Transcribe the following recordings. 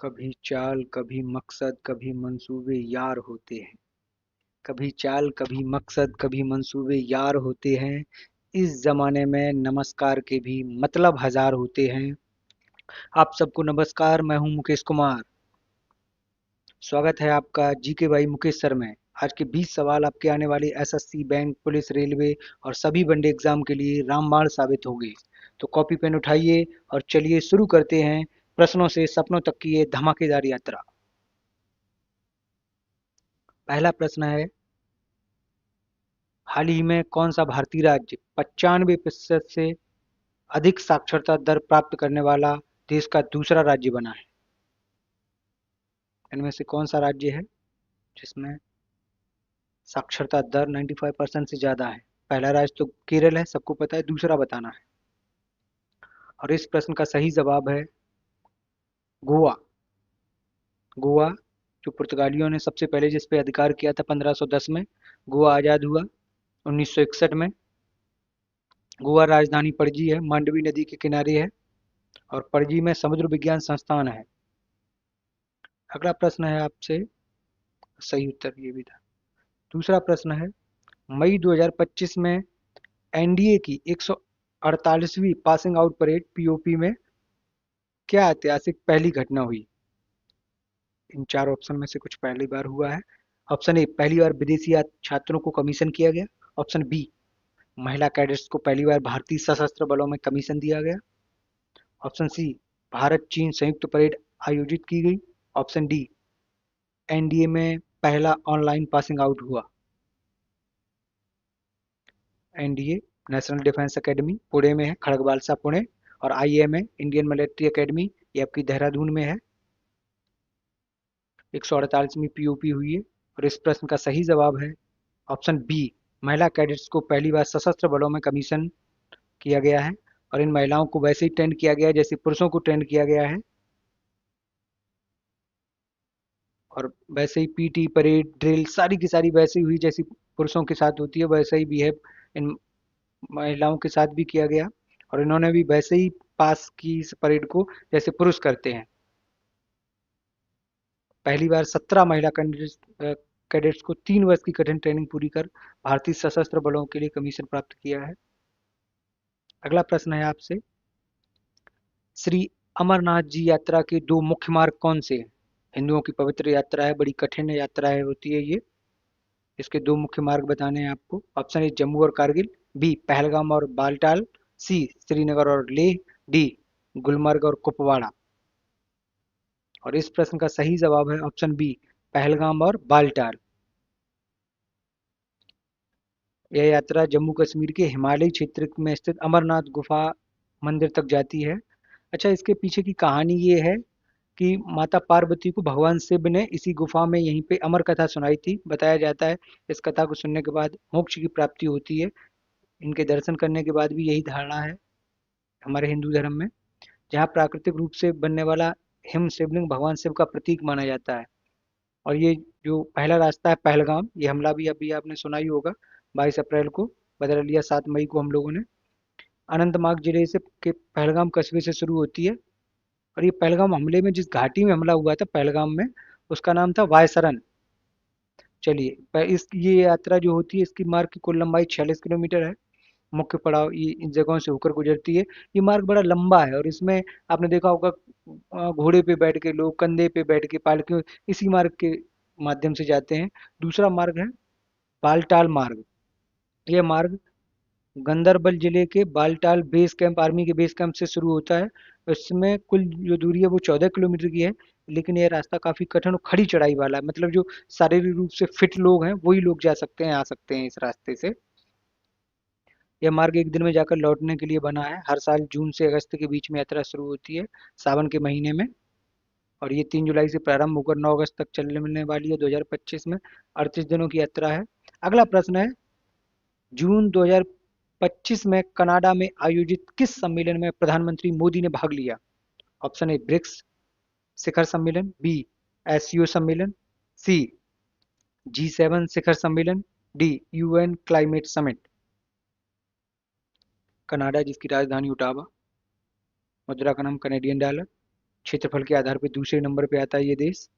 कभी चाल कभी मकसद कभी मंसूबे यार होते हैं। कभी चाल कभी मकसद कभी मंसूबे यार होते हैं। इस जमाने में नमस्कार के भी मतलब हजार होते हैं। आप सबको नमस्कार, मैं हूं मुकेश कुमार। स्वागत है आपका जीके भाई मुकेश सर में। आज के 20 सवाल आपके आने वाले एसएससी, बैंक, पुलिस, रेलवे और सभी वनडे एग्जाम के लिए रामबाण साबित होंगे। तो कॉपी पेन उठाइए और चलिए शुरू करते हैं प्रश्नों से सपनों तक की ये धमाकेदार यात्रा। पहला प्रश्न है, हाल ही में कौन सा भारतीय राज्य 95% से अधिक साक्षरता दर प्राप्त करने वाला देश का दूसरा राज्य बना है? इनमें से कौन सा राज्य है जिसमें साक्षरता दर 95% से ज्यादा है? पहला राज्य तो केरल है, सबको पता है। दूसरा बताना है। और इस प्रश्न का सही जवाब है गोवा। गोवा, जो पुर्तगालियों ने सबसे पहले जिस पे अधिकार किया था 1510 में। गोवा आजाद हुआ 1961 में। गोवा राजधानी पणजी है, मांडवी नदी के किनारे है और पणजी में समुद्र विज्ञान संस्थान है। अगला प्रश्न है आपसे, सही उत्तर ये भी था। दूसरा प्रश्न है, मई 2025 में एनडीए की 148वीं पासिंग आउट परेड पीओपी में क्या ऐतिहासिक पहली घटना हुई? इन चार ऑप्शन में से कुछ पहली बार हुआ है। ऑप्शन ए, पहली बार विदेशी छात्रों को कमीशन किया गया। ऑप्शन बी, महिला कैडेट्स को पहली बार भारतीय सशस्त्र बलों में कमीशन दिया गया। ऑप्शन सी, भारत चीन संयुक्त परेड आयोजित की गई। ऑप्शन डी, एनडीए में पहला ऑनलाइन पासिंग आउट हुआ। NDA national defence academy Pune में है, खड़गवालसा पुणे। और आईएम है इंडियन मिलिट्री एकेडमी, ये आपकी देहरादून में है। 148वीं पीओपी हुई है। और इस प्रश्न का सही जवाब है ऑप्शन बी, महिला कैडेट्स को पहली बार सशस्त्र बलों में कमीशन किया गया है। और इन महिलाओं को वैसे ही ट्रेंड किया गया है जैसे पुरुषों को ट्रेंड किया गया है। और वैसे ही पीटी, परेड, ड्रिल सारी की सारी वैसे ही हुई जैसी पुरुषों के साथ होती है। वैसे ही बिहेव इन महिलाओं के साथ भी किया गया और इन्होंने भी वैसे ही पास की इस परेड को जैसे पुरुष करते हैं। पहली बार 17 महिला कैडेट्स को 3 वर्ष की कठिन ट्रेनिंग पूरी कर भारतीय सशस्त्र बलों के लिए कमीशन प्राप्त किया है। अगला प्रश्न है आपसे, श्री अमरनाथ जी यात्रा के दो मुख्य मार्ग कौन से हैं? हिंदुओं की पवित्र यात्रा है, बड़ी कठिन यात्रा है होती है ये। इसके दो मुख्य मार्ग बताने हैं आपको। ऑप्शन ए, जम्मू और कारगिल। बी, पहलगाम और बालटाल। सी, श्रीनगर और लेह। डी, गुलमर्ग और कुपवाड़ा। और इस प्रश्न का सही जवाब है ऑप्शन बी, पहलगाम और बालटाल। यह यात्रा जम्मू कश्मीर के हिमालयी क्षेत्र में स्थित अमरनाथ गुफा मंदिर तक जाती है। अच्छा, इसके पीछे की कहानी ये है कि माता पार्वती को भगवान शिव ने इसी गुफा में यहीं पे अमर कथा सुनाई थी। बताया जाता है इस कथा को सुनने के बाद मोक्ष की प्राप्ति होती है। इनके दर्शन करने के बाद भी यही धारणा है हमारे हिंदू धर्म में। जहाँ प्राकृतिक रूप से बनने वाला हिम शिवलिंग भगवान शिव का प्रतीक माना जाता है। और ये जो पहला रास्ता है पहलगाम, ये हमला भी अभी आपने सुना ही होगा, 22 अप्रैल को बदला लिया, 7 मई को हम लोगों ने। अनंतनाग जिले से के पहलगाम कस्बे से शुरू होती है। और ये पहलगाम हमले में जिस घाटी में हमला हुआ था पहलगाम में, उसका नाम था वायसरन। चलिए, इस ये यात्रा जो होती है इसकी मार्ग की कुल लंबाई 46 किलोमीटर है। मुख्य पड़ाव ये इन जगहों से होकर गुजरती है। ये मार्ग बड़ा लंबा है और इसमें आपने देखा होगा घोड़े पे बैठ के लोग, कंधे पे बैठ के पालकियों इसी मार्ग के माध्यम से जाते हैं। दूसरा मार्ग है बालटाल मार्ग। यह मार्ग गंदरबल जिले के बालटाल बेस कैंप, आर्मी के बेस कैंप से शुरू होता है। इसमें कुल जो दूरी है वो 14 किलोमीटर की है। लेकिन यह रास्ता काफी कठिन और खड़ी चढ़ाई वाला है। मतलब जो शारीरिक रूप से फिट लोग हैं वही लोग जा सकते हैं, आ सकते हैं इस रास्ते से। यह मार्ग एक दिन में जाकर लौटने के लिए बना है। हर साल जून से अगस्त के बीच में यात्रा शुरू होती है, सावन के महीने में। और ये 3 जुलाई से प्रारंभ होकर 9 अगस्त तक चलने वाली है 2025 में। 38 दिनों की यात्रा है। अगला प्रश्न है, जून 2025 में कनाडा में आयोजित किस सम्मेलन में प्रधानमंत्री मोदी ने भाग लिया? ऑप्शन ए, ब्रिक्स शिखर सम्मेलन। बी, एससीओ सम्मेलन। सी, G7 शिखर सम्मेलन। D, UN climate summit. Canada, जिसकी राजधानी ओटावा, मुद्रा का नाम कनेडियन डॉलर। क्षेत्रफल के आधार पर दूसरे नंबर पे आता है ये देश।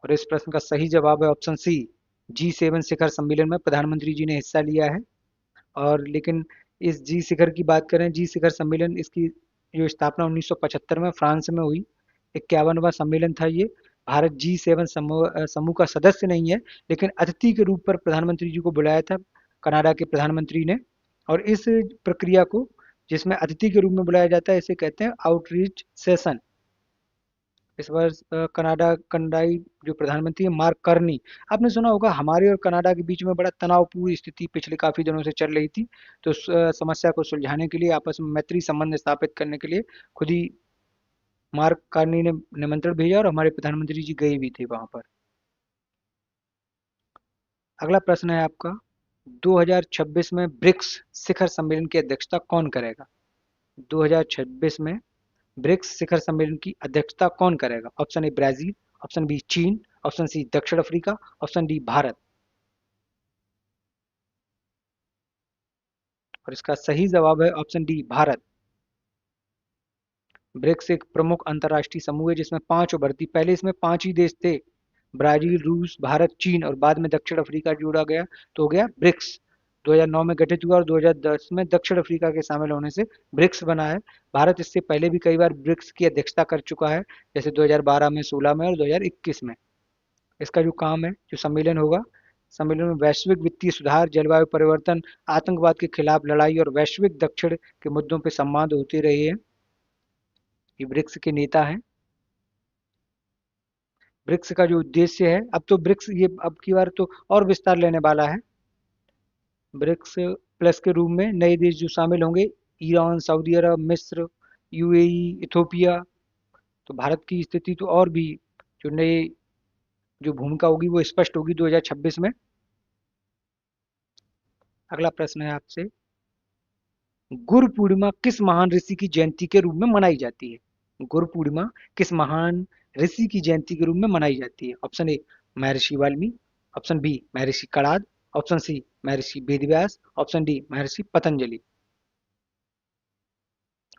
और इस प्रश्न का सही जवाब है ऑप्शन सी, G7 शिखर सम्मेलन में प्रधानमंत्री जी ने हिस्सा लिया है। और लेकिन इस जी शिखर की बात करें, जी शिखर सम्मेलन, इसकी जो स्थापना 1975 में फ्रांस में हुई, 51वां सम्मेलन था ये। भारत G7 समूह का सदस्य नहीं है, लेकिन अतिथि के रूप पर प्रधानमंत्री जी को बुलाया था कनाडा के प्रधानमंत्री ने। और इस प्रक्रिया को, जिसमें अतिथि के रूप में बुलाया जाता है, इसे कहते हैं आउटरीच सेशन। इस बार कनाडाई जो प्रधानमंत्री है मार्क कार्नी। आपने सुना होगा हमारे और कनाडा के बीच में बड़ा तनावपूर्ण स्थिति पिछले काफी दिनों से चल रही थी। तो उस समस्या को सुलझाने के लिए, आपस में मैत्री संबंध स्थापित करने के लिए खुद ही मार्क कार्नी ने निमंत्रण भेजा और हमारे प्रधानमंत्री जी गए भी थे वहां पर। अगला प्रश्न है आपका, 2026 में ब्रिक्स शिखर सम्मेलन की अध्यक्षता कौन करेगा? 2026 में ब्रिक्स शिखर सम्मेलन की अध्यक्षता कौन करेगा? Option A Brazil, option B चीन, ऑप्शन सी दक्षिण अफ्रीका, ऑप्शन डी भारत। और इसका सही जवाब है ऑप्शन डी भारत। ब्रिक्स एक प्रमुख अंतर्राष्ट्रीय समूह है जिसमें 5 उभरती, पहले इसमें 5 ही देश थे, ब्राजील, रूस, भारत, चीन, और बाद में दक्षिण अफ्रीका जोड़ा गया तो हो गया ब्रिक्स। 2009 में गठित हुआ और 2010 में दक्षिण अफ्रीका के शामिल होने से ब्रिक्स बना है। भारत इससे पहले भी कई बार ब्रिक्स की अध्यक्षता कर चुका है, जैसे 2012 में, 16 में और 2021 में। इसका जो काम है, जो सम्मेलन होगा, सम्मेलन में वैश्विक वित्तीय सुधार, जलवायु परिवर्तन, आतंकवाद के खिलाफ लड़ाई और वैश्विक दक्षिण के मुद्दों पर संवाद होते रहे हैं। ये ब्रिक्स के नेता हैं। ब्रिक्स का जो उद्देश्य है, अब तो ब्रिक्स ये अब की बार तो और विस्तार लेने वाला है। ब्रिक्स प्लस के रूप में नए देश जो शामिल होंगे, ईरान, सऊदी अरब, मिस्र, यूएई, इथोपिया। तो भारत की स्थिति तो और भी, जो नए जो भूमिका होगी वो स्पष्ट होगी 2026 में। अगला प्रश्न है आपसे, गुरु पूर्णिमा किस महान ऋषि की जयंती के रूप में मनाई जाती है? गुरु पूर्णिमा किस महान ऋषि की जयंती के रूप में मनाई जाती है? ऑप्शन ए महर्षि वाल्मीकि, ऑप्शन बी महर्षि कणाद, ऑप्शन सी महर्षि वेदव्यास, ऑप्शन डी महर्षि पतंजलि।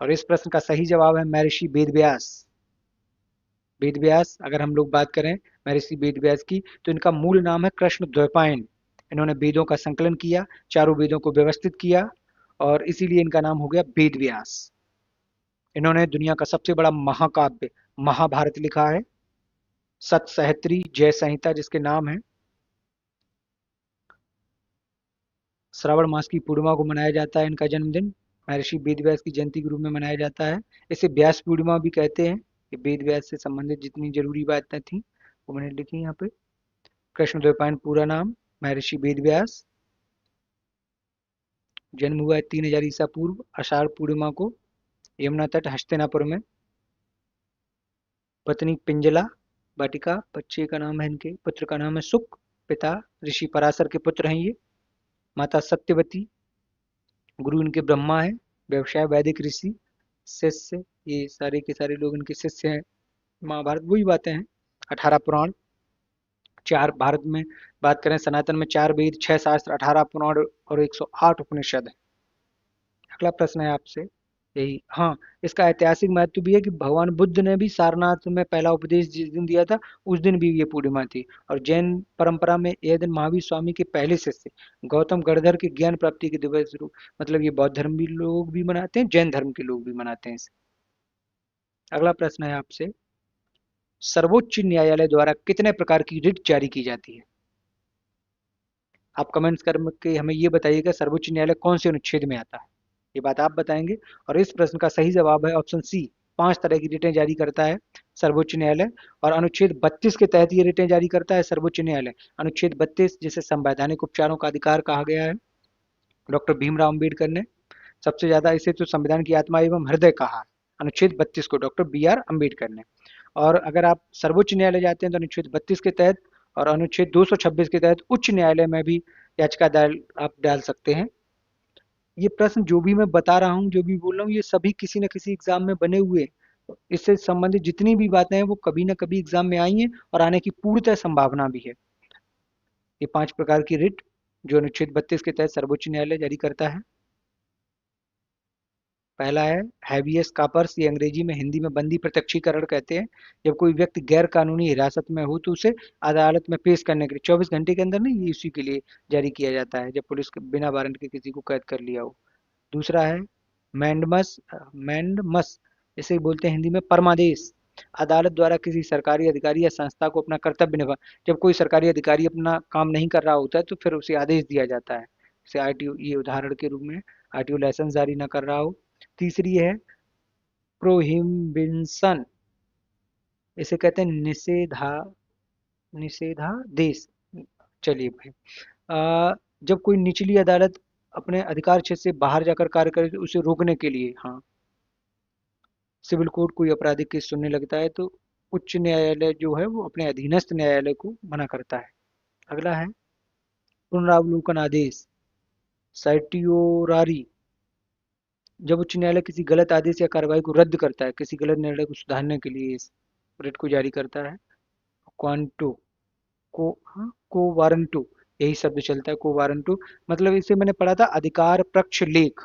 और इस प्रश्न का सही जवाब है महर्षि वेदव्यास। वेदव्यास, अगर हम लोग बात करें महर्षि वेदव्यास की, तो इनका मूल नाम है कृष्ण द्वैपायन। इन्होंने वेदों का संकलन किया, चारों वेदों को व्यवस्थित किया, और इसीलिए इनका नाम हो गया वेद व्यास। इन्होंने दुनिया का सबसे बड़ा महाकाव्य महाभारत लिखा है, सत सहस्त्री जय संहिता जिसके नाम है। श्रावण मास की पूर्णिमा को मनाया जाता है इनका जन्मदिन, महर्षि वेद व्यास की जयंती के रूप में मनाया जाता है। इसे व्यास पूर्णिमा भी कहते हैं। ये वेद व्यास से संबंधित जितनी जरूरी बातें थी वो मैंने लिखी यहाँ पे। कृष्ण द्वैपायन पूरा नाम, महर्षि वेद व्यास। जन्म हुआ है 3000 ईसा पूर्व आषाढ़ पूर्णिमा को, यमुना तट हस्तिनापुर में। पत्नी पिंजला वाटिका, बच्चे का नाम है, इनके पुत्र का नाम है सुक, पिता ऋषि पराशर के पुत्र हैं ये। माता सत्यवती, गुरु इनके ब्रह्मा है, व्यवसाय वैदिक ऋषि, शिष्य ये सारे के सारे लोग इनके शिष्य हैं। महाभारत वही बातें हैं। 18 पुराण, 4 भारत में बात करें सनातन में 4 वेद, 6 शास्त्र, 18 पुराण और 108 उपनिषद है। अगला प्रश्न है आपसे यही, हाँ, इसका ऐतिहासिक महत्व भी है कि भगवान बुद्ध ने भी सारनाथ में पहला उपदेश जिस दिन दिया था उस दिन भी ये पूर्णिमा थी। और जैन परंपरा में यह दिन महावीर स्वामी के पहले शिष्य गौतम गणधर के ज्ञान प्राप्ति के दिवस रूप, मतलब ये बौद्ध धर्म भी लोग भी मनाते हैं, जैन धर्म के लोग भी मनाते हैं इसे। अगला प्रश्न है आपसे, सर्वोच्च न्यायालय द्वारा कितने प्रकार की रिट जारी की जाती है? आप कमेंट्स करके हमें ये बताइएगा सर्वोच्च न्यायालय कौन से अनुच्छेद में आता है, ये बात आप बताएंगे। और इस प्रश्न का सही जवाब है ऑप्शन सी, 5 तरह की रिटें जारी करता है सर्वोच्च न्यायालय। और अनुच्छेद 32 के तहत ये रिटें जारी करता है सर्वोच्च न्यायालय। अनुच्छेद 32 जिसे संवैधानिक उपचारों का अधिकार कहा गया है, डॉक्टर भीमराव अम्बेडकर ने सबसे ज्यादा इसे तो संविधान की आत्मा एवं हृदय कहा, अनुच्छेद 32 को डॉक्टर BR अम्बेडकर ने। और अगर आप सर्वोच्च न्यायालय जाते हैं तो अनुच्छेद 32 के तहत और अनुच्छेद 226 के तहत उच्च न्यायालय में भी याचिका दायर आप डाल सकते हैं। ये प्रश्न जो भी मैं बता रहा हूँ, जो भी बोल रहा हूँ, ये सभी किसी न किसी एग्जाम में बने हुए हैं। इससे संबंधित जितनी भी बातें हैं वो कभी ना कभी एग्जाम में आई हैं और आने की पूर्णतः संभावना भी है। ये 5 प्रकार की रिट जो अनुच्छेद 32 के तहत सर्वोच्च न्यायालय जारी करता है। पहला है हैबियस कार्पस, ये अंग्रेजी में, हिंदी में बंदी प्रत्यक्षीकरण कहते हैं। जब कोई व्यक्ति गैर कानूनी हिरासत में हो तो उसे अदालत में पेश करने के लिए 24 घंटे के अंदर नहीं, ये इसी के लिए जारी किया जाता है, जब पुलिस के बिना वारंट के किसी को कैद कर लिया हो। दूसरा है मैंडमस, इसे बोलते हैं हिंदी में परमादेश। अदालत द्वारा किसी सरकारी अधिकारी या संस्था को अपना कर्तव्य निभा, जब कोई सरकारी अधिकारी अपना काम नहीं कर रहा होता है तो फिर उसे आदेश दिया जाता है, जैसे आरटीओ, ये उदाहरण के रूप में आरटीओ लाइसेंस जारी ना कर रहा हो। तीसरी है प्रोहिबिशन, इसे कहते हैं निषेधादेश। चलिए भाई, जब कोई निचली अदालत अपने अधिकार क्षेत्र से बाहर जाकर कार्य करे तो उसे रोकने के लिए, हाँ। सिविल कोर्ट कोई आपराधिक केस सुनने लगता है तो उच्च न्यायालय जो है वो अपने अधीनस्थ न्यायालय को मना करता है। अगला है पुनरावलोकन आदेश, सर्टियोरारी, जब उच्च न्यायालय किसी गलत आदेश या कार्रवाई को रद्द करता है, किसी गलत निर्णय को सुधारने के लिए इस रिट को जारी करता है। क्वांटो को वारंटो, यही शब्द चलता है, को वारंटो, मतलब इसे मैंने पढ़ा था अधिकार पक्ष लेख,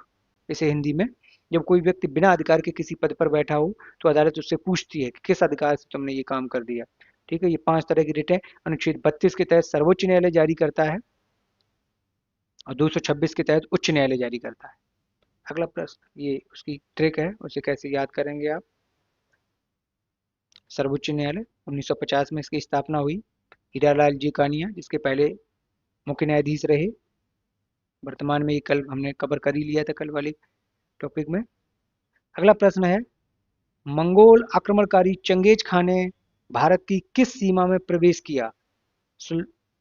इसे हिंदी में। जब कोई व्यक्ति बिना अधिकार के किसी पद पर बैठा हो तो अदालत उससे पूछती है कि किस अधिकार से तुमने ये काम कर दिया। ठीक है, ये 5 तरह की रिट है। अनुच्छेद 32 के तहत सर्वोच्च न्यायालय जारी करता है और 226 के तहत उच्च न्यायालय जारी करता है। अगला प्रश्न, ये उसकी ट्रिक है, उसे कैसे याद करेंगे आप। सर्वोच्च न्यायालय 1950 में इसकी स्थापना हुई। हीरालाल जी कानिया जिसके पहले मुख्य न्यायाधीश रहे, वर्तमान में ये कल हमने कवर कर ही लिया था कल वाले टॉपिक में। अगला प्रश्न है, मंगोल आक्रमणकारी चंगेज खान ने भारत की किस सीमा में प्रवेश किया,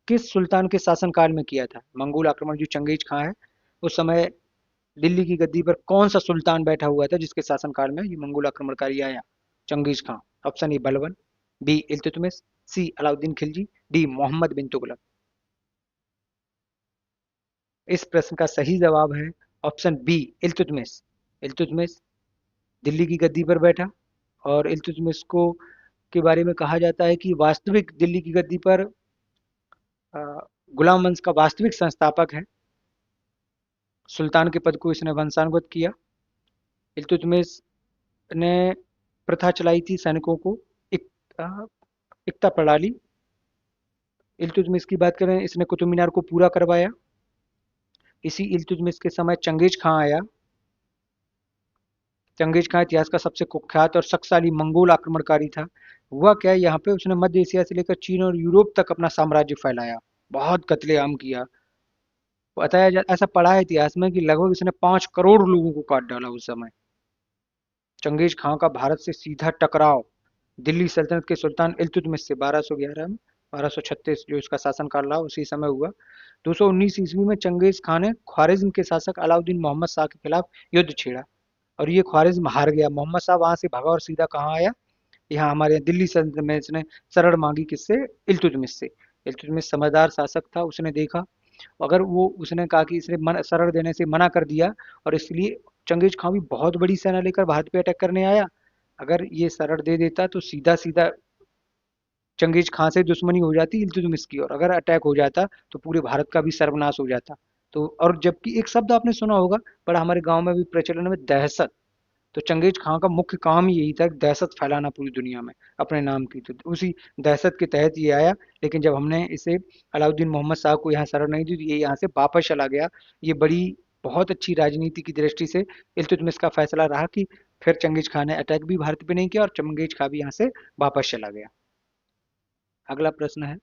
किस सुल्तान के शासनकाल में किया था। मंगोल आक्रमण जो चंगेज खान है, उस समय दिल्ली की गद्दी पर कौन सा सुल्तान बैठा हुआ था जिसके शासनकाल में ये मंगोल आक्रमणकारी आया, Changez Khan. Option A Balban, B Iltutmish, C Alauddin Khilji, D Mohammad bin Tughlaq. इस प्रश्न का सही जवाब है ऑप्शन बी इल्तुतमिश। इल्तुतमिश दिल्ली की गद्दी पर बैठा, और इल्तुतमिश को के बारे में कहा जाता है कि वास्तविक दिल्ली की गद्दी पर गुलाम वंश का वास्तविक संस्थापक है। सुल्तान के पद को इसने वंशानुगत किया। इल्तुतमिश ने प्रथा चलाई थी सैनिकों को एकता प्रणाली। इल्तुतमिश की बात करें, इसने कुतुब मीनार को पूरा करवाया। इसी इल्तुतमिश के समय चंगेज खां आया। चंगेज खां इतिहास का सबसे कुख्यात और शक्तिशाली मंगोल आक्रमणकारी था। हुआ क्या, यहाँ पे उसने मध्य एशिया से लेकर चीन और यूरोप तक अपना साम्राज्य फैलाया, बहुत कत्लेआम किया। बताया जा, ऐसा पढ़ा है इतिहास में कि लगभग इसने 5 करोड़ लोगों को काट डाला उस समय। चंगेज खां का भारत से सीधा टकराव दिल्ली सल्तनत के सुल्तान इल्तुतमिश से 1211 में, 1236 जो इसका शासनकाल रहा उसी समय हुआ। 219 ईस्वी में चंगेज खां ने ख्वारिज्म के शासक अलाउद्दीन मोहम्मद शाह के खिलाफ युद्ध छेड़ा और ये ख्वारिज्म हार गया। मोहम्मद शाह वहां से भागा और सीधा कहाँ आया, यहाँ हमारे दिल्ली सल्तनत में इसने शरण मांगी, किससे, इल्तुतमिश से। इल्तुतमिश समझदार शासक था, उसने देखा अगर वो, उसने कहा कि इसने शरण देने से मना कर दिया, और इसलिए चंगेज खां भी बहुत बड़ी सेना लेकर भारत पे अटैक करने आया। अगर ये शरण दे देता तो सीधा सीधा चंगेज खां से दुश्मनी हो जाती इल्तुतमिश की, और अगर अटैक हो जाता तो पूरे भारत का भी सर्वनाश हो जाता। तो और जबकि एक शब्द आपने सुना होगा, बड़ा हमारे गांव में भी प्रचलन में, दहशत। तो चंगेज खां का मुख्य काम ही यही था, दहशत फैलाना पूरी दुनिया में अपने नाम की। तो उसी दहशत के तहत ये आया, लेकिन जब हमने इसे अलाउद्दीन मोहम्मद शाह को यहाँ शरण नहीं दी तो ये यहाँ से वापस चला गया। ये बड़ी बहुत अच्छी राजनीति की दृष्टि से इल्तुतमिश का फैसला रहा कि फिर चंगेज खां ने अटैक भी भारत पे नहीं किया और चंगेज खां भी यहाँ से वापस चला गया। अगला प्रश्न है,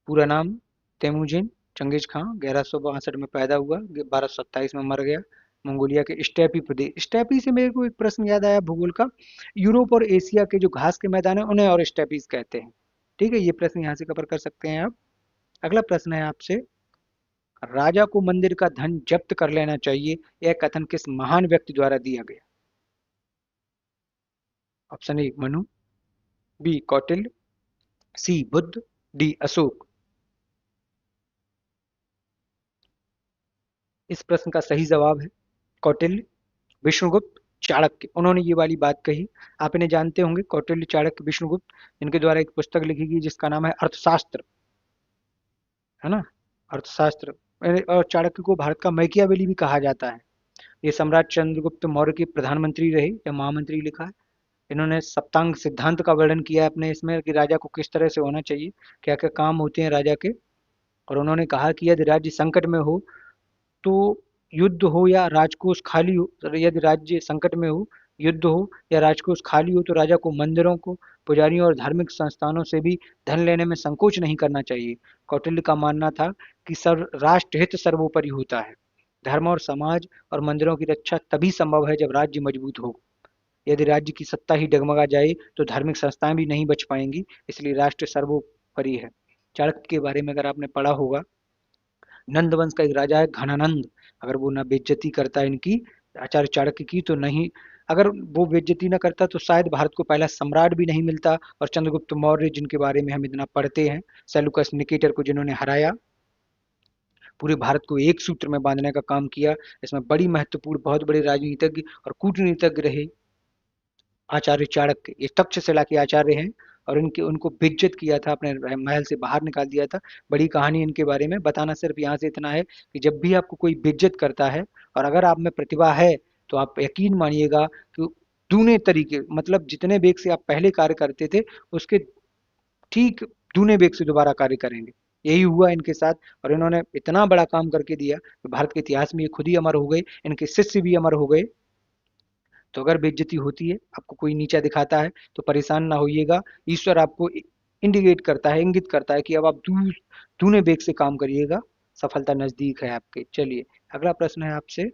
पूरा नाम तेमुजिन चंगेज खां, 1162 में पैदा हुआ, 1227 में मर गया, मंगोलिया के स्टेपी प्रदेश। स्टेपी से मेरे को एक प्रश्न याद आया भूगोल का, यूरोप और एशिया के जो घास के मैदान है उन्हें और स्टेपीज कहते हैं। ठीक है, ये प्रश्न यहाँ से कवर कर सकते हैं आप। अगला प्रश्न है आपसे, राजा को मंदिर का धन जब्त कर लेना चाहिए, यह कथन किस महान व्यक्ति द्वारा दिया गया। Option A Manu, B Kautilya, C Buddha, D Ashoka. इस प्रश्न का सही जवाब है कौटिल्य, विष्णुगुप्त, चाणक्य। उन्होंने ये वाली बात कही। आप इन्हें जानते होंगे, कौटिल्य, चाणक्य, विष्णुगुप्त, इनके द्वारा एक पुस्तक लिखी गई जिसका नाम है अर्थशास्त्र, है ना, अर्थशास्त्र। और चाणक्य को भारत का मैकियावेली भी कहा जाता है। ये सम्राट चंद्रगुप्त मौर्य के प्रधानमंत्री रहे या महामंत्री लिखा है। इन्होंने सप्तांग सिद्धांत का वर्णन किया है अपने इसमें कि राजा को किस तरह से होना चाहिए, क्या क्या काम होते हैं राजा के। और उन्होंने कहा कि यदि राज्य संकट में हो तो युद्ध हो या राजकोष खाली हो, यदि राज्य संकट में हो, युद्ध हो या राजकोष खाली हो, तो राजा को मंदिरों को, पुजारियों और धार्मिक संस्थानों से भी धन लेने में संकोच नहीं करना चाहिए। कौटिल्य का मानना था कि राष्ट्र हित सर्वोपरि होता है। धर्म और समाज और मंदिरों की रक्षा तभी संभव है जब राज्य मजबूत हो। यदि राज्य की सत्ता ही डगमगा जाए तो धार्मिक संस्थाएं भी नहीं बच पाएंगी, इसलिए राष्ट्र सर्वोपरि है। चाणक्य के बारे में अगर आपने पढ़ा होगा, नंद वंश का एक राजा है घनानंद, अगर वो ना बेइज्जती करता इनकी आचार्य चाणक्य की तो नहीं, अगर वो बेइज्जती ना करता तो शायद भारत को पहला सम्राट भी नहीं मिलता। और चंद्रगुप्त मौर्य जिनके बारे में हम इतना पढ़ते हैं, सेल्यूकस निकेटर को जिन्होंने हराया, पूरे भारत को एक सूत्र में बांधने का काम किया, इसमें बड़ी महत्वपूर्ण बहुत बड़े राजनीतिज्ञ और कूटनीतिज्ञ रहे आचार्य चाणक्य। ये तक्षशिला के आचार्य हैं और इनके उनको बेइज्जत किया था, अपने महल से बाहर निकाल दिया था। बड़ी कहानी इनके बारे में बताना सिर्फ यहाँ से इतना है कि जब भी आपको कोई बेइज्जत करता है और अगर आप में प्रतिभा है तो आप यकीन मानिएगा कि दूने तरीके, मतलब जितने वेग से आप पहले कार्य करते थे उसके ठीक दूने वेग से दोबारा कार्य करेंगे। यही हुआ इनके साथ और इन्होंने इतना बड़ा काम करके दिया कि भारत के इतिहास में ये खुद ही अमर हो गए, इनके शिष्य भी अमर हो गए। तो अगर बेइज्जती होती है, आपको कोई नीचा दिखाता है तो परेशान ना होइएगा। ईश्वर आपको इंडिकेट करता है, इंगित करता है कि अब आप दूने वेग से काम करिएगा, सफलता नजदीक है आपके। चलिए अगला प्रश्न है आपसे,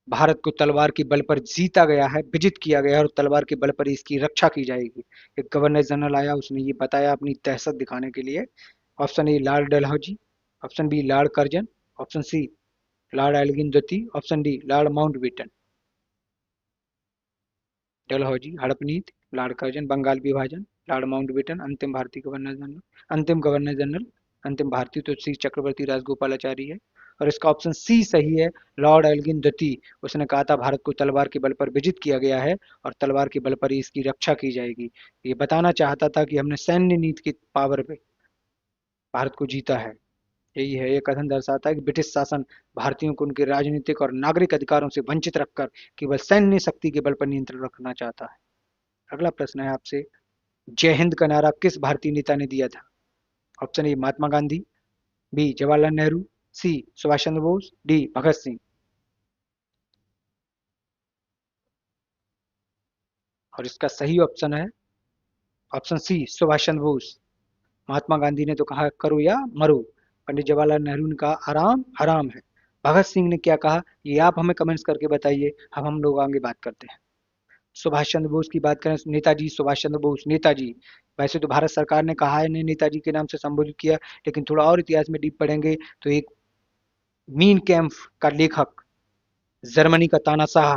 भारत को तलवार के बल पर जीता गया है, विजित किया गया है और तलवार के बल पर ही इसकी रक्षा की जाएगी। एक गवर्नर जनरल आया, उसने ये बताया अपनी दहशत दिखाने के लिए। Option A Lord Dalhousie, option B Lord Curzon, option C Lord Elgin द्वितीय, option D Lord Mountbatten. Dalhousie हड़प नीति, लॉर्ड कर्जन बंगाल विभाजन, लॉर्ड माउंटबेटन अंतिम भारतीय गवर्नर जनरल, अंतिम गवर्नर जनरल, अंतिम भारतीय तो श्री चक्रवर्ती राजगोपालाचारी है। और इसका ऑप्शन सी सही है, लॉर्ड एल्गिन द्वितीय। उसने कहा था भारत को तलवार के बल पर विजित किया गया है और तलवार के बल पर ही इसकी रक्षा की जाएगी। ये बताना चाहता था कि हमने सैन्य नीति की पावर पे भारत को जीता है। यही है, ये कथन दर्शाता है कि ब्रिटिश शासन भारतीयों को उनके राजनीतिक और नागरिक अधिकारों से वंचित रखकर केवल सैन्य शक्ति के बल पर नियंत्रण रखना चाहता है। अगला प्रश्न है आपसे, जय हिंद का नारा किस भारतीय नेता ने दिया था? Option A Mahatma Gandhi, B Jawaharlal Nehru, C Subhash Chandra Bose, D Bhagat Singh. और इसका सही ऑप्शन है ऑप्शन सी सुभाष चंद्र बोस। महात्मा गांधी ने तो कहा करो या मरो, पंडित जवाहरलाल नेहरू ने कहा आराम हराम है। भगत सिंह ने क्या कहा ये आप हमें कमेंट्स करके बताइए, हम लोग आगे बात करते हैं। सुभाष चंद्र बोस की बात करें, नेताजी सुभाष चंद्र बोस, नेताजी। वैसे तो भारत सरकार ने कहा है इन्हें नेताजी के नाम से संबोधित किया, लेकिन थोड़ा और इतिहास में डीप पढ़ेंगे तो एक मीन कैम्प का लेखक, जर्मनी का तानाशाह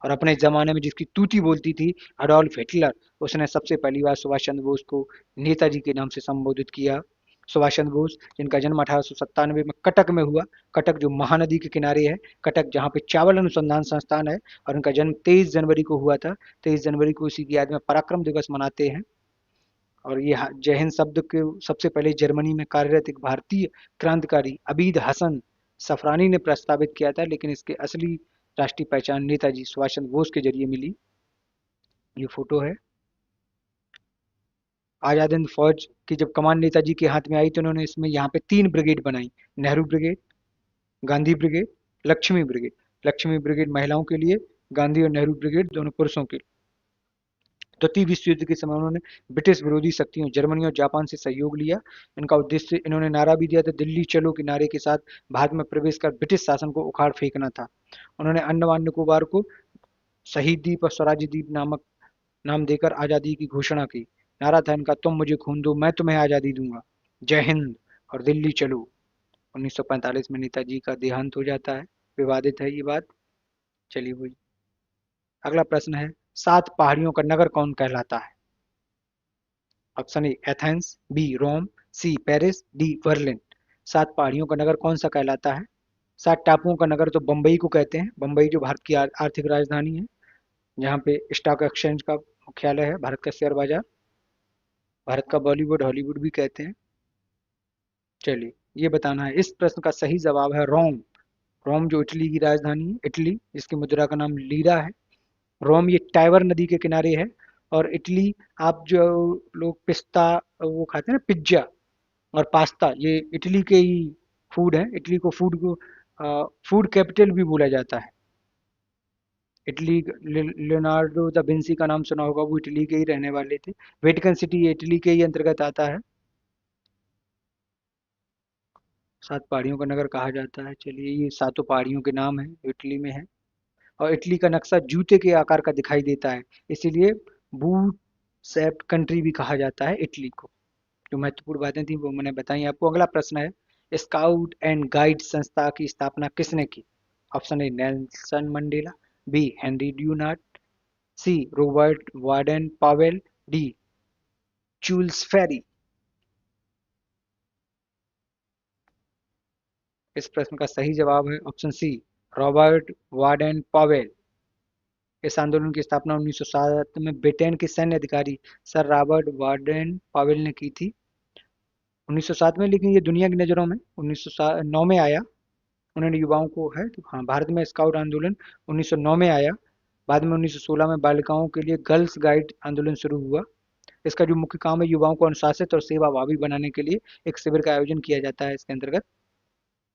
और अपने जमाने में जिसकी तूती बोलती थी अडोल्फ हिटलर, उसने सबसे पहली बार सुभाष चंद्र बोस को नेताजी के नाम से संबोधित किया। सुभाष चंद्र बोस जिनका जन्म 1897 में कटक में हुआ, कटक जो महानदी के किनारे है, कटक जहाँ पे चावल अनुसंधान संस्थान है, और उनका जन्म 23 जनवरी को हुआ था। 23 जनवरी को इसी की याद में पराक्रम दिवस मनाते हैं। और ये जय हिंद शब्द के सबसे पहले जर्मनी में कार्यरत एक भारतीय क्रांतिकारी अबीद हसन सफरानी ने प्रस्तावित किया था, लेकिन इसके असली राष्ट्रीय पहचान नेताजी सुभाष चंद्र बोस के जरिए मिली। ये फोटो है। आजाद हिंद फौज की जब कमान नेताजी के हाथ में आई तो उन्होंने इसमें यहाँ पे 3 ब्रिगेड बनाई, Nehru brigade, Gandhi brigade, Lakshmi brigade. Lakshmi brigade महिलाओं के लिए, गांधी और नेहरू ब्रिगेड दोनों पुरुषों के लिए। द्वितीय विश्व युद्ध के समय उन्होंने ब्रिटिश विरोधी शक्तियों जर्मनी और जापान से सहयोग लिया। इनका उद्देश्य, इन्होंने नारा भी दिया था दिल्ली चलो के नारे के साथ भारत में प्रवेश कर ब्रिटिश शासन को उखाड़ फेंकना था। उन्होंने अंडमान निकोबार को शहीद द्वीप और स्वराज्य द्वीप नामक नाम देकर आज़ादी की घोषणा की। नारा था इनका, तुम मुझे खून दो मैं तुम्हें आज़ादी दूंगा, जय हिंद और दिल्ली चलो। 1945 में नेताजी का देहांत हो जाता है, विवादित है ये बात। चलिए वही अगला प्रश्न है, 7 पहाड़ियों का नगर कौन कहलाता है? Option A Athens, B Rome, C Paris, D Berlin. 7 पहाड़ियों का नगर कौन सा कहलाता है? 7 टापुओं का नगर तो बम्बई को कहते हैं, बम्बई जो भारत की आर्थिक राजधानी है, जहाँ पे स्टॉक एक्सचेंज का मुख्यालय है, भारत का शेयर बाजार, भारत का बॉलीवुड हॉलीवुड भी कहते हैं। चलिए ये बताना है। इस प्रश्न का सही जवाब है रोम। रोम जो इटली की राजधानी है, इटली, जिसकी मुद्रा का नाम लीरा है। रोम ये टाइबर नदी के किनारे है। और इटली, आप जो लोग पिस्ता वो खाते हैं ना, पिज्जा और पास्ता, ये इटली के ही फूड है। इटली को फूड कैपिटल भी बोला जाता है। इटली, लियोनार्डो दा विंसी का नाम सुना होगा, वो इटली के ही रहने वाले थे। वेटिकन सिटी इटली के ही अंतर्गत आता है। 7 पहाड़ियों का नगर कहा जाता है। चलिए, ये सातों पहाड़ियों के नाम हैं जो इटली में है। और इटली का नक्शा जूते के आकार का दिखाई देता है, इसीलिए बूट शेप्ड कंट्री भी कहा जाता है इटली को। जो महत्वपूर्ण बातें थी वो मैंने बताई आपको। अगला प्रश्न है, स्काउट एंड गाइड संस्था की स्थापना किसने की? Option A Nelson Mandela, B Henry Dunant, C Robert Baden Powell, D Jules Ferry. इस प्रश्न का सही जवाब है option C, Robert Baden Powell. इस आंदोलन की स्थापना 1907 में ब्रिटेन के सैन्य अधिकारी सर रॉबर्ट वार्डन पावेल ने की थी। 1907 में, लेकिन ये दुनिया की नज़रों में 1909 में आया। उन्होंने युवाओं को है तो हाँ, भारत में स्काउट आंदोलन 1909 में आया। बाद में 1916 में बालिकाओं के लिए गर्ल्स गाइड आंदोलन शुरू हुआ। इसका जो मुख्य काम है, युवाओं को अनुशासित और सेवाभावी बनाने के लिए एक शिविर का आयोजन किया जाता है इसके अंतर्गत।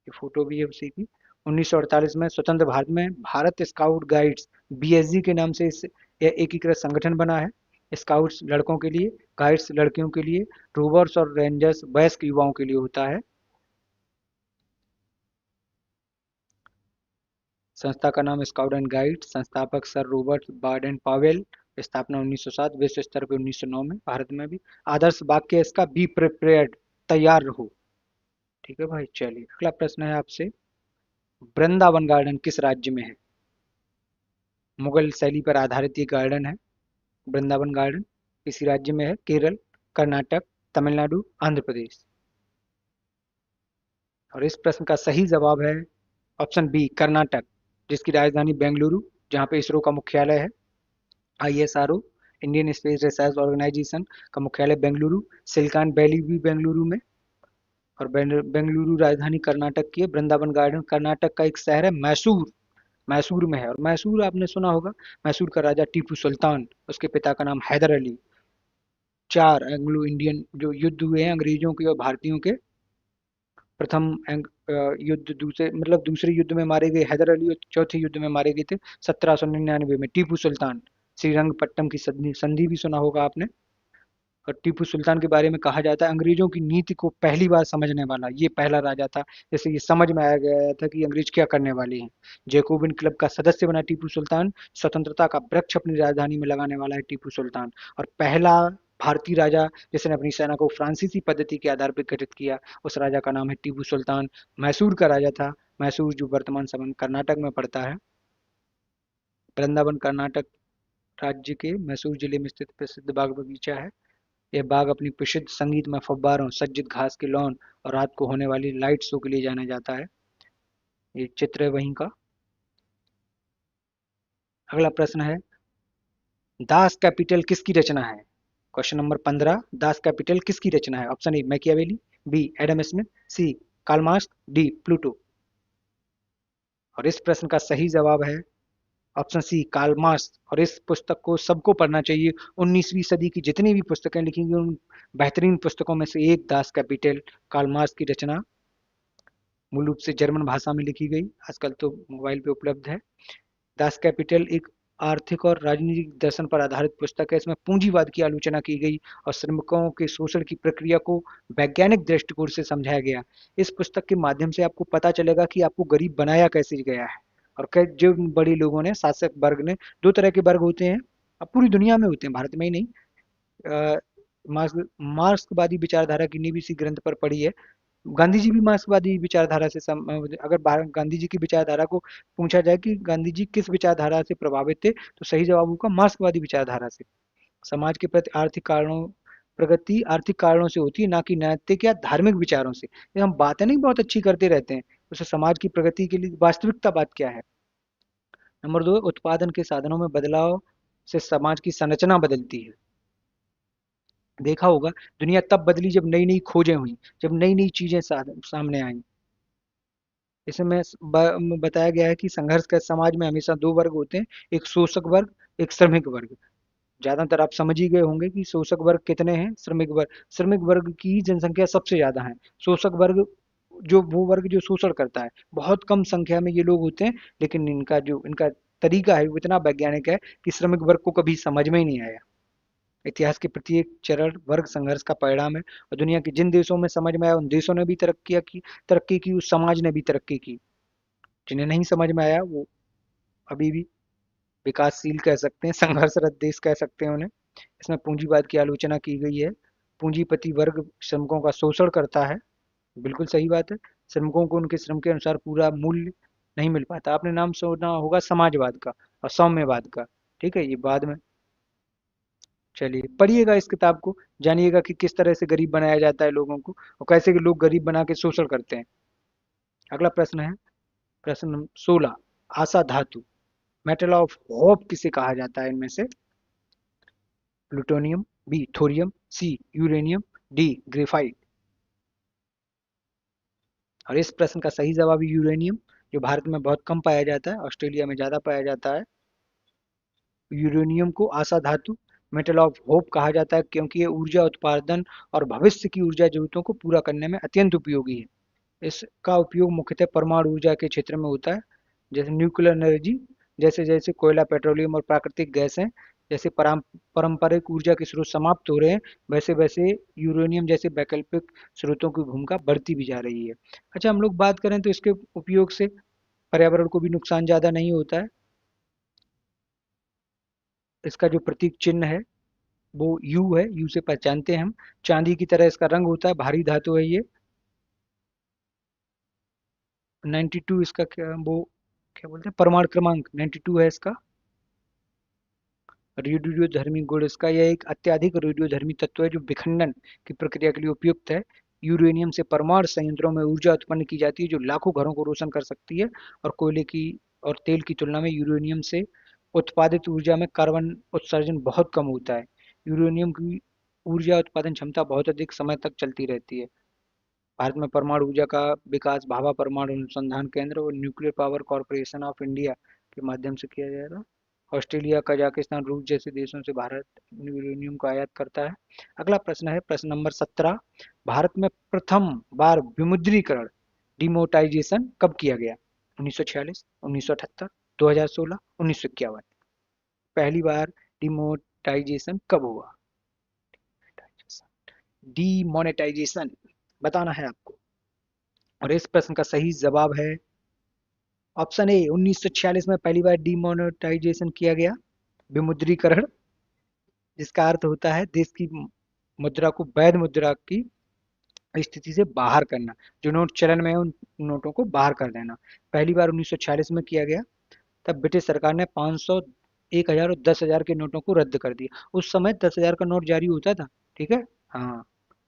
ये फोटो भी है उसी की। 1948 में स्वतंत्र भारत में भारत स्काउट गाइड्स बीएसजी के नाम से इस यह एकीकृत संगठन बना है। स्काउट्स लड़कों के लिए, गाइड्स लड़कियों के लिए, रोवर्स और रेंजर्स वयस्क युवाओं के लिए होता है। संस्था का नाम स्काउट एंड गाइड, संस्थापक सर रॉबर्ट बार्डन पावेल, स्थापना 1907, विश्व स्तर पे 1909 में, भारत में भी। आदर्श वाक्य इसका बी प्रिपेयर्ड, तैयार रहो। ठीक है भाई, चलिए अगला प्रश्न है आपसे। वृंदावन गार्डन किस राज्य में है? मुगल शैली पर आधारित ये गार्डन है। वृंदावन गार्डन इसी राज्य में है, केरल, कर्नाटक, तमिलनाडु, आंध्र प्रदेश। और इस प्रश्न का सही जवाब है ऑप्शन बी, कर्नाटक, जिसकी राजधानी बेंगलुरु, जहाँ पे इसरो का मुख्यालय है। ISRO, Indian Space Research Organisation का मुख्यालय बेंगलुरु, सिलिकॉन वैली भी बेंगलुरु में। और बेंगलुरु राजधानी कर्नाटक की है। वृंदावन गार्डन कर्नाटक का एक शहर है, मैसूर, मैसूर में है। और मैसूर आपने सुना होगा, मैसूर का राजा टीपू सुल्तान, उसके पिता का नाम हैदर अली। 4 एंग्लो इंडियन जो युद्ध हुए हैं अंग्रेजों के और भारतीयों के, प्रथम युद्ध, दूसरे मतलब दूसरे युद्ध में मारे गए हैदर अली, और चौथे युद्ध में मारे गए थे 1799 में टीपू सुल्तान। श्रीरंगपट्टनम की संधि संधि भी सुना होगा आपने। और टीपू सुल्तान के बारे में कहा जाता है, अंग्रेजों की नीति को पहली बार समझने वाला ये पहला राजा था। जैसे ये समझ में आ गया था कि अंग्रेज क्या करने वाले हैं। जैकोबिन क्लब का सदस्य बना टीपू सुल्तान। स्वतंत्रता का वृक्ष अपनी राजधानी में लगाने वाला है टीपू सुल्तान। और पहला भारतीय राजा जिसने अपनी सेना को फ्रांसीसी पद्धति के आधार पर गठित किया, उस राजा का नाम है टीपू सुल्तान। मैसूर का राजा था। मैसूर जो वर्तमान समय कर्नाटक में पड़ता है। वृंदावन कर्नाटक राज्य के मैसूर जिले में स्थित प्रसिद्ध बाग बगीचा है। यह बाग अपनी प्रसिद्ध संगीतमय फव्वारों, सज्जित घास के लॉन और रात को होने वाली लाइट शो के लिए जाना जाता है। ये चित्र है वहीं का। अगला प्रश्न है, दास कैपिटल किसकी रचना है? क्वेश्चन नंबर 15, दास कैपिटल किसकी रचना है? Option A Machiavelli, B Adam Smith, C Karl Marx, D Pluto. और इस प्रश्न का सही जवाब है ऑप्शन सी, कार्ल मार्क्स। और इस पुस्तक को सबको पढ़ना चाहिए। 19वीं सदी की जितनी भी पुस्तकें लिखी गई उन बेहतरीन पुस्तकों में से एक दास कैपिटल, कार्ल मार्क्स की रचना, मूल रूप से जर्मन भाषा में लिखी गई, आजकल तो मोबाइल पे उपलब्ध है। दास कैपिटल एक आर्थिक और राजनीतिक दर्शन पर आधारित पुस्तक है। इसमें पूंजीवाद की आलोचना की गई और श्रमिकों के शोषण की प्रक्रिया को वैज्ञानिक दृष्टिकोण से समझाया गया। इस पुस्तक के माध्यम से आपको पता चलेगा कि आपको गरीब बनाया कैसे गया है। और जो बड़े लोगों ने, शासक वर्ग ने, 2 तरह के वर्ग होते हैं, अब पूरी दुनिया में होते हैं, भारत में ही नहीं। मार्क्सवादी विचारधारा की नींव इसी ग्रंथ पर पड़ी है। गांधी जी भी मार्क्सवादी विचारधारा से अगर गांधी जी की विचारधारा को पूछा जाए कि गांधी जी किस विचारधारा से प्रभावित थे, तो सही जवाब होगा मार्क्सवादी विचारधारा से। समाज के प्रति आर्थिक कारणों प्रगति आर्थिक कारणों से होती है, ना कि नैतिक या धार्मिक विचारों से। ये हम बातें नहीं बहुत अच्छी करते रहते हैं, उसे समाज की प्रगति के लिए वास्तविकता बात क्या है। नंबर 2, उत्पादन के साधनों में बदलाव से समाज की संरचना बदलती है। देखा होगा, दुनिया तब बदली जब नई नई खोजें हुई, जब नई नई चीजें सामने आई। इसमें बताया गया है कि संघर्ष के समाज में हमेशा दो वर्ग होते हैं, एक शोषक वर्ग, एक श्रमिक वर्ग। ज्यादातर आप समझ ही गए होंगे कि शोषक वर्ग कितने हैं, श्रमिक वर्ग की जनसंख्या सबसे ज्यादा है। शोषक वर्ग जो वो वर्ग जो शोषण करता है, बहुत कम संख्या में ये लोग होते हैं, लेकिन इनका तरीका है वो इतना वैज्ञानिक है कि श्रमिक वर्ग को कभी समझ में ही नहीं आया। इतिहास के प्रत्येक चरण वर्ग संघर्ष का परिणाम है, और दुनिया के जिन देशों में समझ में आया उन देशों ने भी तरक्की की, उस समाज ने भी तरक्की की। जिन्हें नहीं समझ में आया वो अभी भी विकासशील कह सकते हैं, संघर्षरत देश कह सकते हैं उन्हें। इसमें पूंजीवाद की आलोचना की गई है। पूंजीपति वर्ग श्रमिकों का शोषण करता है, बिल्कुल सही बात है। श्रमिकों को उनके श्रम के अनुसार पूरा मूल्य नहीं मिल पाता। आपने नाम सुना होगा समाजवाद का और साम्यवाद का, ठीक है, ये बाद में। चलिए पढ़िएगा इस किताब को, जानिएगा कि किस तरह से गरीब बनाया जाता है लोगों को, और कैसे के लोग गरीब बना के शोषण करते हैं। अगला प्रश्न है प्रश्न नंबर 16, आशा धातु, मेटल ऑफ होप किसे कहा जाता है इनमें से? प्लूटोनियम, बी थोरियम, सी यूरेनियम, डी ग्रेफाइट। और इस प्रश्न का सही जवाब है यूरेनियम, जो भारत में बहुत कम पाया जाता है, ऑस्ट्रेलिया में ज़्यादा पाया जाता है। यूरेनियम को आशा धातु, मेटल ऑफ होप कहा जाता है, क्योंकि ये ऊर्जा उत्पादन और भविष्य की ऊर्जा जरूरतों को पूरा करने में अत्यंत उपयोगी है। इसका उपयोग मुख्यतः परमाणु ऊर्जा के क्षेत्र में होता है, जैसे न्यूक्लियर एनर्जी, जैसे जैसे कोयला, पेट्रोलियम और प्राकृतिक गैसें जैसे पारंपरिक ऊर्जा के स्रोत समाप्त हो रहे हैं, वैसे वैसे यूरेनियम जैसे वैकल्पिक स्रोतों की भूमिका बढ़ती भी जा रही है। अच्छा, हम लोग बात करें तो इसके उपयोग से पर्यावरण को भी नुकसान ज़्यादा नहीं होता है। इसका जो प्रतीक चिन्ह है वो यू है, यू से पहचानते हैं हम। चांदी की तरह इसका रंग होता है, भारी धातु है ये। 92 इसका क्या बोलते हैं, परमाणु क्रमांक 92 है इसका। रेडियोधर्मी गुण इसका, यह एक अत्यधिक रेडियोधर्मी तत्व है जो विखंडन की प्रक्रिया के लिए उपयुक्त है। यूरेनियम से परमाणु संयंत्रों में ऊर्जा उत्पन्न की जाती है जो लाखों घरों को रोशन कर सकती है, और कोयले की और तेल की तुलना में यूरेनियम से उत्पादित ऊर्जा में कार्बन उत्सर्जन बहुत कम होता है। यूरेनियम की ऊर्जा उत्पादन क्षमता बहुत अधिक समय तक चलती रहती है। भारत में परमाणु ऊर्जा का विकास भाभा परमाणु अनुसंधान केंद्र और nuclear power corporation of India के माध्यम से किया जाएगा। ऑस्ट्रेलिया, कजाकिस्तान, रूस जैसे देशों से भारत यूरेनियम को आयात करता है। अगला प्रश्न है प्रश्न नंबर 17, भारत में प्रथम बार विमुद्रीकरण, डिमोटाइजेशन कब किया गया? 1946, 1978, 2016, 1951। पहली बार डिमोटाइजेशन कब हुआ? डीमोनेटाइजेशन बताना है आपको, और इस प्रश्न का सही जवाब है ऑप्शन ए, 1946 में पहली बार डिमोनेटाइजेशन किया गया, विमुद्रीकरण, जिसका अर्थ होता है देश की मुद्रा को वैध मुद्रा की स्थिति से बाहर करना, जो नोट चलन में है उन नोटों को बाहर कर देना। पहली बार 1946 में किया गया, तब ब्रिटिश सरकार ने 500, 1000 और 10,000 के नोटों को रद्द कर दिया। उस समय 10,000 का नोट जारी होता था, ठीक है, हाँ।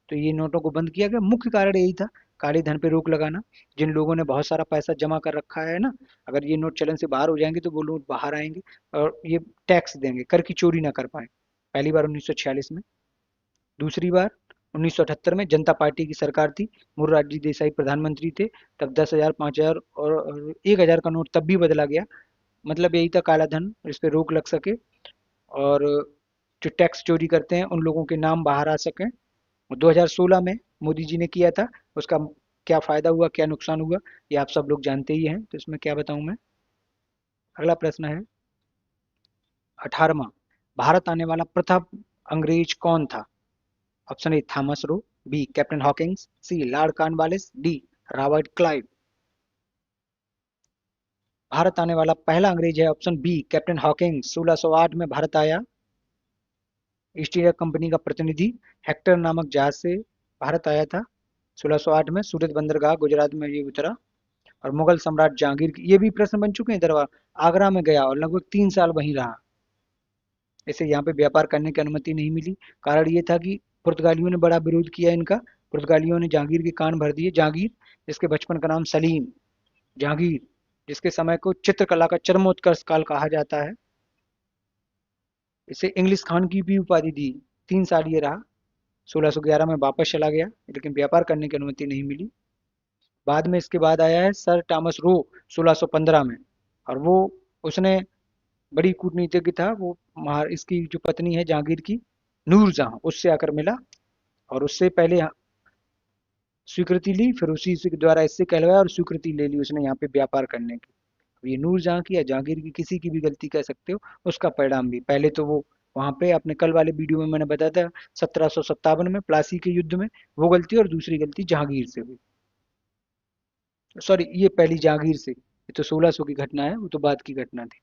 तो ये नोटों को बंद किया गया, मुख्य कारण यही था, काले धन पे रोक लगाना। जिन लोगों ने बहुत सारा पैसा जमा कर रखा है ना, अगर ये नोट चलन से बाहर हो जाएंगे तो वो नोट बाहर आएंगे और ये टैक्स देंगे, कर की चोरी ना कर पाए। पहली बार 1946 में। दूसरी बार 1978 में जनता पार्टी की सरकार थी, मोरारजी देसाई प्रधानमंत्री थे, तब 10,000, 5,000 और 1,000 का नोट तब भी बदला गया। मतलब यही था, काला धन, इस पे रोक लग सके, और जो टैक्स चोरी करते हैं उन लोगों के नाम बाहर आ सकें। 2016 में मोदी जी ने किया था, उसका क्या फायदा हुआ, क्या नुकसान हुआ, ये आप सब लोग जानते ही हैं, तो इसमें क्या बताऊं मैं। अगला प्रश्न है 18वां, भारत आने वाला प्रथम अंग्रेज कौन था? Option A Thomas Roe, B Captain Hawkins, C Lord Cornwallis, D Robert Clive. भारत आने वाला पहला अंग्रेज है ऑप्शन बी कैप्टन हॉकिंस। 1608 में भारत आया। ईस्ट इंडिया कंपनी का प्रतिनिधि हेक्टर नामक जहाज से भारत आया था 1608 में, सूरत बंदरगाह गुजरात में ये उतरा। और मुगल सम्राट जहांगीर की, ये भी प्रश्न बन चुके हैं, दरबार आगरा में गया और लगभग 3 साल वहीं रहा। इसे यहाँ पे व्यापार करने की अनुमति नहीं मिली। कारण ये था कि पुर्तगालियों ने बड़ा विरोध किया इनका। पुर्तगालियों ने जहांगीर के कान भर दिए। जहांगीर, जिसके बचपन का नाम सलीम, जहांगीर, जिसके समय को चित्रकला का चरमोत्कर्ष काल कहा जाता है। इसे इंग्लिश खान की भी उपाधि दी। 3 साल ये रहा। 1611 में वापस चला गया, लेकिन व्यापार करने की अनुमति नहीं मिली। बाद में इसके बाद आया है सर टॉमस रो 1615 में, और वो उसने बड़ी कूटनीतिज्ञ था वो। इसकी जो पत्नी है जहांगीर की, नूरजहां, उससे आकर मिला और उससे पहले स्वीकृति ली, फिर उसी के द्वारा इससे कहलवाया और स्वीकृति ले ली उसने यहाँ पे व्यापार करने की। अब ये नूरजहां की या जहांगीर की किसी की भी गलती कह सकते हो, उसका परिणाम भी। पहले तो वो वहां पे अपने कल वाले वीडियो में मैंने बताया था 1757 में प्लासी के युद्ध में वो गलती, और दूसरी गलती जहांगीर से हुई। सॉरी, ये पहली जहांगीर से, ये तो 1600 की घटना है, वो तो बाद की घटना थी।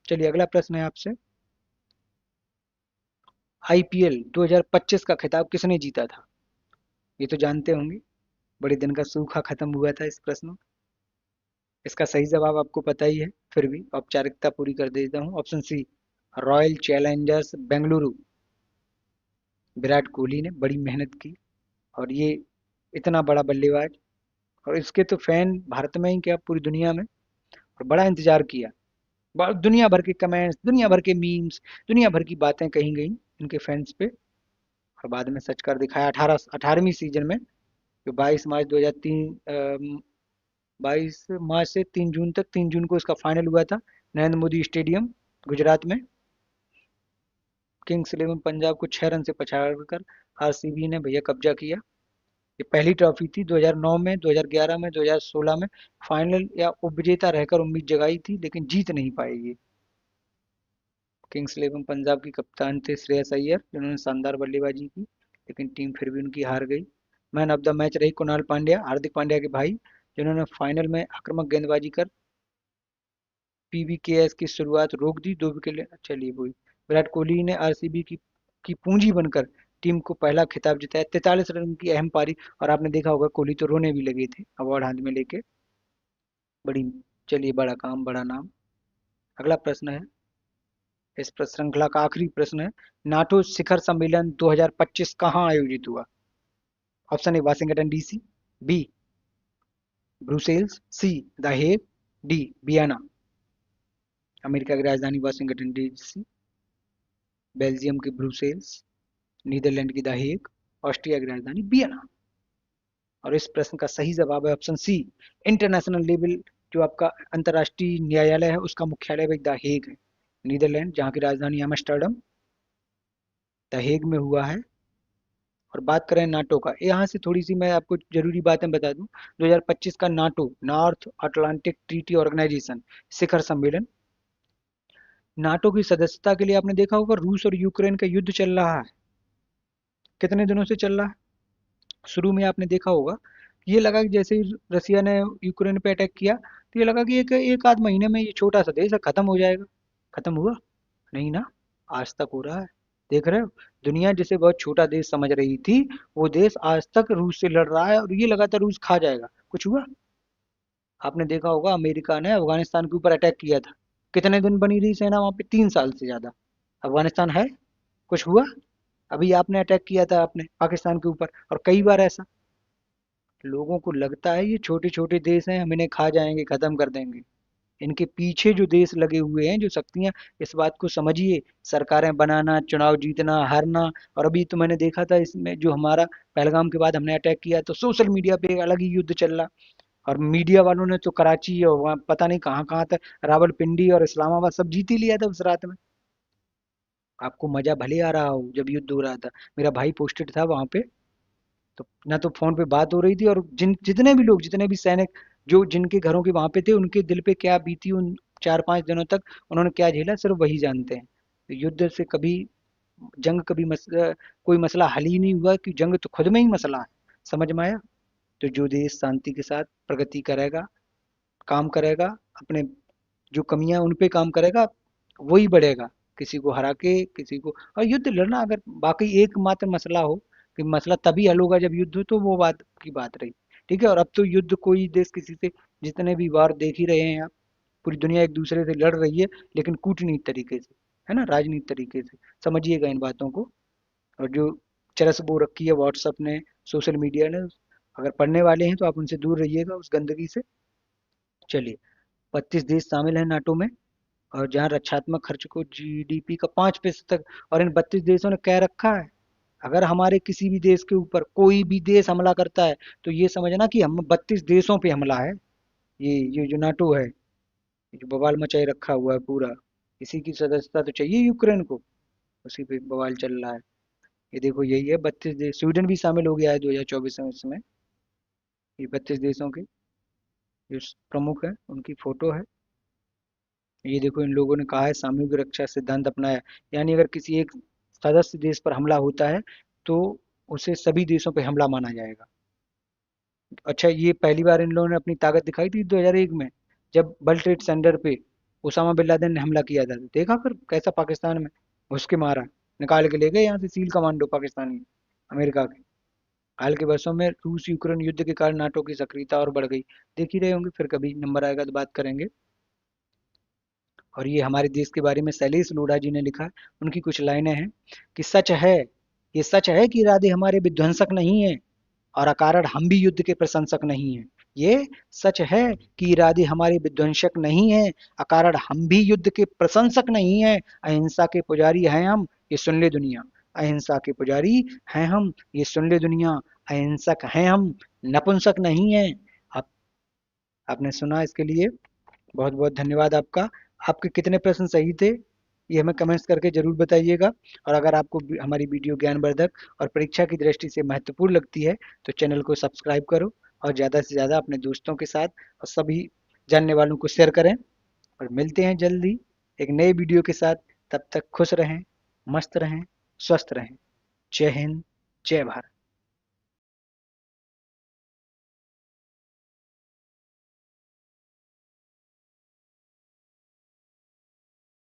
चलिए अगला प्रश्न है आपसे। आईपीएल 2025 का खिताब किसने जीता था? ये तो जानते होंगे, बड़े दिन का सूखा खत्म हुआ था इस प्रश्न में। इसका सही जवाब आपको पता ही है, फिर भी औपचारिकता पूरी कर देता हूँ। Option C, Royal Challengers Bengaluru. Virat Kohli ने बड़ी मेहनत की, और ये इतना बड़ा बल्लेबाज, और इसके तो फैन भारत में ही क्या पूरी दुनिया में, और बड़ा इंतजार किया। दुनिया भर के कमेंट्स, दुनिया भर के मीम्स, दुनिया भर की बातें कही गई इनके फैंस पे, और बाद में सच कर दिखाया 18वीं सीजन में, जो 22 मार्च से 3 जून तक, 3 जून को इसका फाइनल हुआ था नरेंद्र मोदी स्टेडियम, गुजरात में। किंग्स इलेवन पंजाब को 6 रन से पछाड़कर आरसीबी ने भैया कब्जा किया। ये पहली ट्रॉफी थी। 2009 में, 2011 में, 2016 में फाइनल या उपविजेता रहकर उम्मीद जगाई थी, लेकिन जीत नहीं पाएगी। किंग्स इलेवन पंजाब की कप्तान थे श्रेयस अय्यर, जिन्होंने शानदार बल्लेबाजी की, लेकिन टीम फिर भी उनकी हार गई। मैन ऑफ द मैच रही कुणाल पांड्या, हार्दिक पांड्या के भाई, जिन्होंने फाइनल में आक्रामक गेंदबाजी कर पीवीकेएस की शुरुआत रोक दी, 2 विकेट। चलिए वही। विराट कोहली ने आरसीबी की पूंजी बनकर टीम को पहला खिताब जिताया, 43 रन की अहम पारी, और आपने देखा होगा कोहली तो रोने भी लगे थे अवार्ड हाथ में लेके। बड़ी, चलिए बड़ा काम बड़ा नाम। अगला प्रश्न है, इस श्रृंखला का आखिरी प्रश्न है। नाटो शिखर सम्मेलन 2025 कहाँ आयोजित हुआ? Option A Washington DC, B Brussels, C the Hague, D Vienna. America की राजधानी वाशिंगटन डीसी, बेल्जियम की ब्रुसेल्स, नीदरलैंड की द हेग, ऑस्ट्रिया की राजधानी वियना। और इस प्रश्न का सही जवाब है ऑप्शन सी, इंटरनेशनल लेवल, जो आपका अंतर्राष्ट्रीय न्यायालय है उसका मुख्यालय भी द हेग है, नीदरलैंड, जहाँ की राजधानी एम्स्टर्डम, द हेग में हुआ है। और बात करें नाटो का, यहाँ से थोड़ी सी मैं आपको जरूरी बातें बता दूं। 2025 का NATO, North Atlantic Treaty Organisation शिखर सम्मेलन, नाटो की सदस्यता के लिए आपने देखा होगा रूस और यूक्रेन का युद्ध चल रहा है। कितने दिनों से चल रहा है? शुरू में आपने देखा होगा कि ये लगा कि जैसे ही रसिया ने यूक्रेन पे अटैक किया, तो ये लगा कि एक एक आध महीने में ये छोटा सा देश है खत्म हो जाएगा। खत्म हुआ नहीं ना, आज तक हो रहा है। देख रहे हो, दुनिया जिसे बहुत छोटा देश समझ रही थी, वो देश आज तक रूस से लड़ रहा है, और ये लगा था रूस खा जाएगा। कुछ हुआ? आपने देखा होगा अमेरिका ने अफगानिस्तान के ऊपर अटैक किया था, कितने दिन बनी रही सेना वहां पे? 3 साल से ज्यादा। अफगानिस्तान है? कुछ हुआ? अभी आपने अटैक किया था अपने पाकिस्तान के ऊपर, और कई बार ऐसा। लोगों को लगता है ये छोटे छोटे देश हैं, हम इन्हें खा जाएंगे, खत्म कर देंगे। इनके पीछे जो देश लगे हुए हैं, जो शक्तियां, इस बात को समझिए। सरकारें बनाना, चुनाव जीतना, हारना। और अभी तो मैंने देखा था इसमें, जो हमारा पहलगाम के बाद हमने अटैक किया, तो सोशल मीडिया पे एक अलग ही युद्ध चल रहा। और मीडिया वालों ने तो कराची और वहाँ पता नहीं कहाँ कहाँ तक, रावलपिंडी और इस्लामाबाद सब जीत ही लिया था उस रात में। आपको मजा भले आ रहा हो, जब युद्ध हो रहा था, मेरा भाई पोस्टेड था वहां पे, तो ना तो फोन पे बात हो रही थी, और जितने भी लोग, जितने भी सैनिक जो जिनके घरों के वहां पे थे, उनके दिल पे क्या बीती उन 4-5 दिनों तक, उन्होंने क्या झेला, सिर्फ वही जानते हैं। तो युद्ध से कभी, जंग कभी कोई मसला हल ही नहीं हुआ, कि जंग तो खुद में ही मसला है। समझ में आया? तो जो देश शांति के साथ प्रगति करेगा, काम करेगा, अपने जो कमियां उन पे काम करेगा, वही बढ़ेगा। किसी को हरा के, किसी को, और युद्ध लड़ना अगर बाकी एकमात्र मसला हो, कि मसला तभी हल होगा जब युद्ध हो, तो वो बात की बात रही। ठीक है, और अब तो युद्ध कोई देश किसी से, जितने भी वार देख ही रहे हैं आप, पूरी दुनिया एक दूसरे से लड़ रही है, लेकिन कूटनीति तरीके से, है ना, राजनीति तरीके से। समझिएगा इन बातों को। और जो चरस बो रखी है व्हाट्सएप ने, सोशल मीडिया ने, अगर पढ़ने वाले हैं तो आप उनसे दूर रहिएगा, उस गंदगी से। चलिए, 32 देश शामिल हैं नाटो में, और जहां रक्षात्मक खर्च को जीडीपी का 5% तक, और इन 32 देशों ने कह रखा है, अगर हमारे किसी भी देश के ऊपर कोई भी देश हमला करता है तो ये समझना कि हम 32 देशों पे हमला है। ये जो नाटो है, ये जो बवाल मचाए रखा हुआ है पूरा, इसी की सदस्यता तो चाहिए यूक्रेन को, उसी पे बवाल चल रहा है। ये देखो यही है 32 देश, स्वीडन भी शामिल हो गया है 2024 में इसमें। ये 32 देशों के जो प्रमुख है उनकी फोटो है। ये देखो इन लोगों ने कहा है सामूहिक रक्षा सिद्धांत अपनाया, यानी अगर किसी एक सदस्य देश पर हमला होता है तो उसे सभी देशों पर हमला माना जाएगा। अच्छा, ये पहली बार इन लोगों ने अपनी ताकत दिखाई थी 2001 में, जब वर्ल्ड ट्रेड सेंटर पे उसामा बिन लादेन ने हमला किया था। देखा फिर कैसा पाकिस्तान में घुस के मारा, निकाल के ले गए यहाँ से सील कमांडो पाकिस्तानी अमेरिका के। हाल के वर्षों में रूस यूक्रेन युद्ध के कारण नाटो की सक्रियता और बढ़ गई। देख ही रहे होंगे, फिर कभी नंबर आएगा तो बात करेंगे। और ये हमारे देश के बारे में शैलेश लोढ़ा जी ने लिखा है, उनकी कुछ लाइनें हैं कि सच है, ये सच है कि इरादे हमारे विध्वंसक नहीं है और अकारण हम भी युद्ध के प्रशंसक नहीं हैं। ये सच है कि इरादे हमारे विध्वंसक नहीं है, अकारण हम भी युद्ध के प्रशंसक नहीं हैं। अहिंसा के पुजारी हैं हम, ये सुन ले दुनिया। अहिंसा के पुजारी हैं हम, ये सुन ले दुनिया। अहिंसक हैं हम, नपुंसक नहीं है। आप आपने सुना, इसके लिए बहुत बहुत धन्यवाद आपका। आपके कितने प्रश्न सही थे ये हमें कमेंट्स करके जरूर बताइएगा। और अगर आपको हमारी वीडियो ज्ञानवर्धक और परीक्षा की दृष्टि से महत्वपूर्ण लगती है तो चैनल को सब्सक्राइब करो और ज़्यादा से ज़्यादा अपने दोस्तों के साथ और सभी जानने वालों को शेयर करें। और मिलते हैं जल्दी एक नए वीडियो के साथ। तब तक खुश रहें, मस्त रहें, स्वस्थ रहें। जय हिंद, जय भारत।